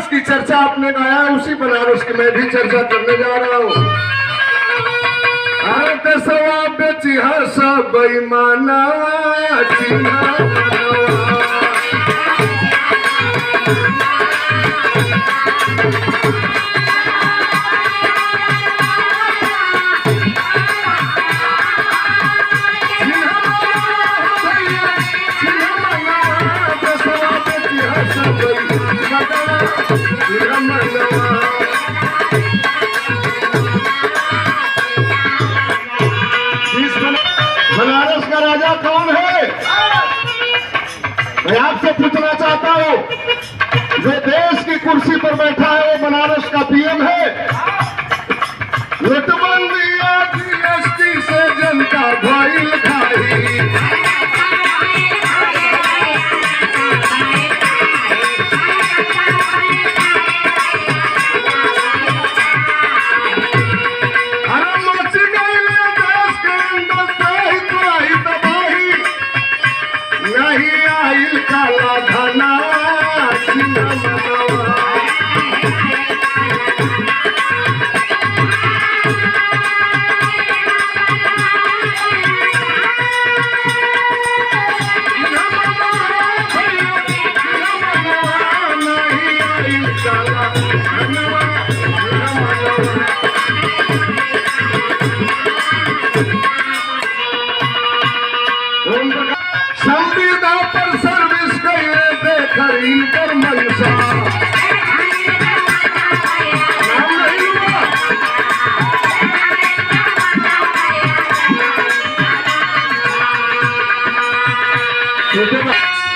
बनारस की चर्चा आपने गाया, उसी बनारस की मैं भी चर्चा करने जा रहा हूँ। अरे दसवा बेचिहा सब बेईमाना बनारस का राजा कौन है? मैं आपसे पूछना चाहता हूं, जो देश की कुर्सी पर बैठा है वो बनारस का पीएम है। नोटबंदी जीएसटी से जनता भइल खाई, काला धना संविदा पर सर्विस कैले देखी पर मनसा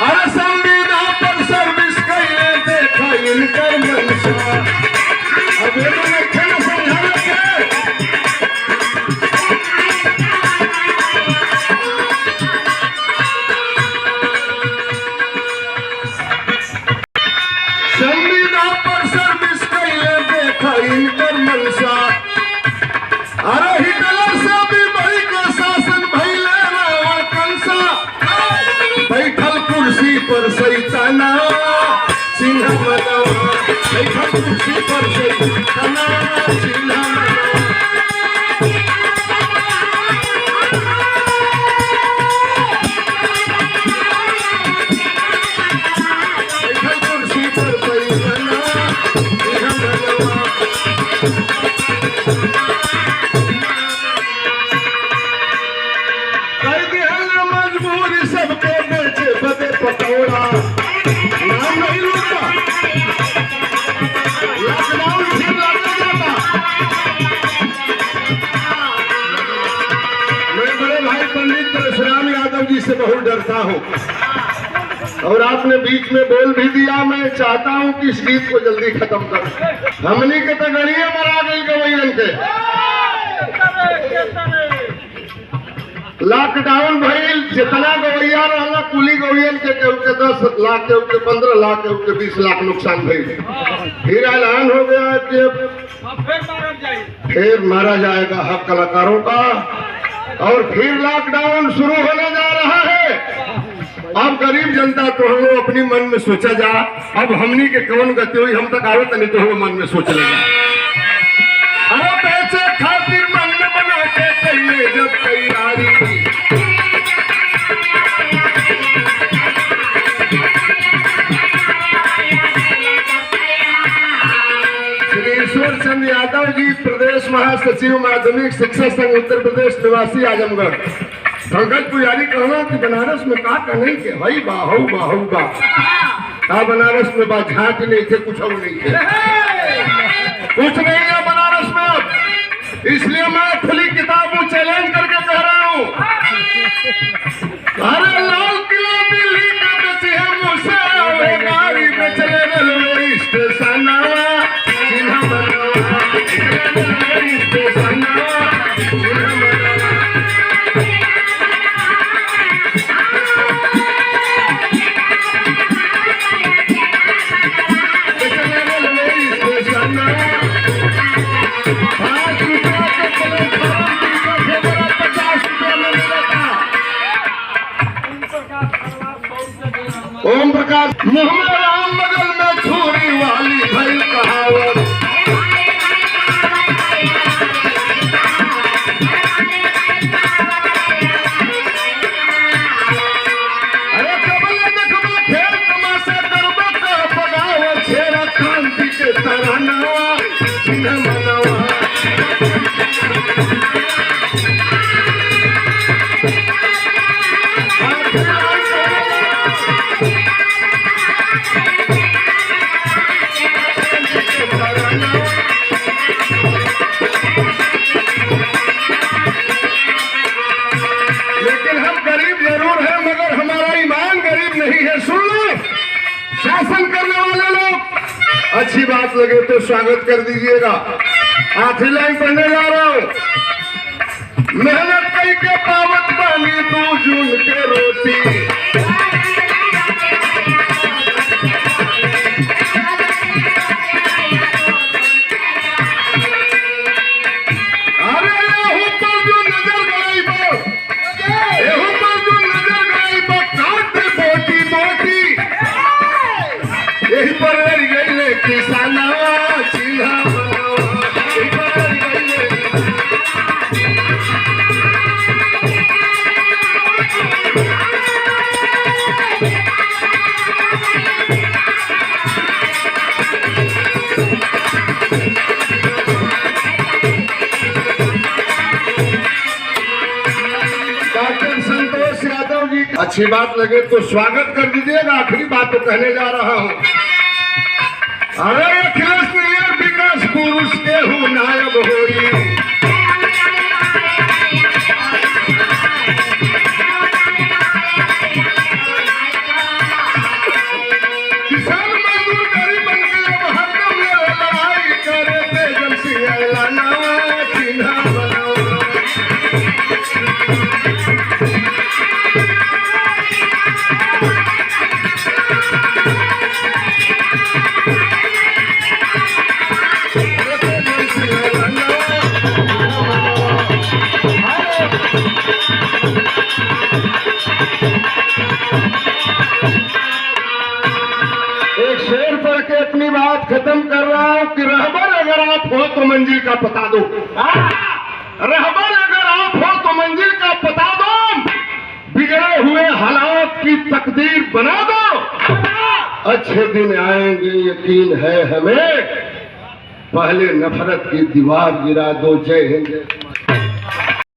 अरे संविदा पर सर्विस कैले देखी पर मनसा। अब संविदा पर सर्विस कैले देखा इनकर मनसा। अरे हिटलर से भी बड़ी का शासन भइले रावण कंसा, बैठल कुर्सी पर सैताना सिंह मनवा, बैठल कुर्सी पर सैताना सिंह मनवा। मजबूरी सबके बेचे बदे पकौड़ा, नाम नहीं लूटा, लॉकडाउन फिर लगा जाता। मैं बड़े भाई पंडित परशुराम यादव जी से बहुत डरता हूँ, और आपने बीच में बोल भी दिया। मैं चाहता हूँ कि इस गीत को जल्दी खत्म कर। हमनी के तगड़िए मरा गई गवैयन के, लॉकडाउन भइल, जितना गवैया रहला कुली गवैयन के 10 लाख के 15 लाख के 20 लाख नुकसान भइल। फिर ऐलान हो गया कि फिर मारा जाएगा हक कलाकारों का, और फिर लॉकडाउन शुरू होने जा रहा है। अब गरीब जनता तो हम लोग अपनी मन में सोचा जा, अब हमनी के कौन गति हुई हम तक आओ तनी तो हम मन में सोच लेगा। अरे पैसे खातिर मन में बना के कहिए जब तैयारी, चंद यादव जी प्रदेश महासचिव माध्यमिक शिक्षा संघ उत्तर प्रदेश निवासी आजमगढ़। पंकज पुजारी कहना कि बनारस में का नहीं के भाई बाहू बाहू बा का बनारस में बा झाट नहीं थे, कुछ नहीं थे, कुछ नहीं है बनारस में। इसलिए मैं खुली किताबों चैलेंज करके कह रहा हूँ, अरे लाल किला दिल्ली का बचे है मुझसे गाड़ी में चले रेलवे स्टेशन ओम प्रकाश मोहम्मद राम बगल में छुरी वाली अच्छी बात लगे तो स्वागत कर दीजिएगा। आखिरी लाइन पढ़ने जा रहा हूँ। मेहनत कई के पावत पानी 2 जून के रोटी, अरे एहू पर जो नजर गई बो, एहू पर जो नजर गई बो काट दे बोटी बोटी, यही पर रह गई ले किसानवा चिन्हा बनावा, यही पर रह गई ले। डॉक्टर संतोष यादव जी, अच्छी बात लगे तो स्वागत कर दीजिएगा। आखिरी बात तो कहने जा रहा हूँ। अरे अखिलेश नैयर विकास पुरुष के हूँ नायब होई, किसान मजदूर गरीब बन के अब हरदम लड़ाई करे, तेजम सिंह ऐलानवा चिन्हा बनावा। एक शेर पढ़ के अपनी बात खत्म कर रहा हूं कि रहबर अगर आप हो तो मंजिल का पता दो, रहबर अगर आप हो तो मंजिल का पता दो, बिगड़े हुए हालात की तकदीर बना दो, अच्छे दिन आएंगे यकीन है हमें, पहले नफरत की दीवार गिरा दो। जय हिंद।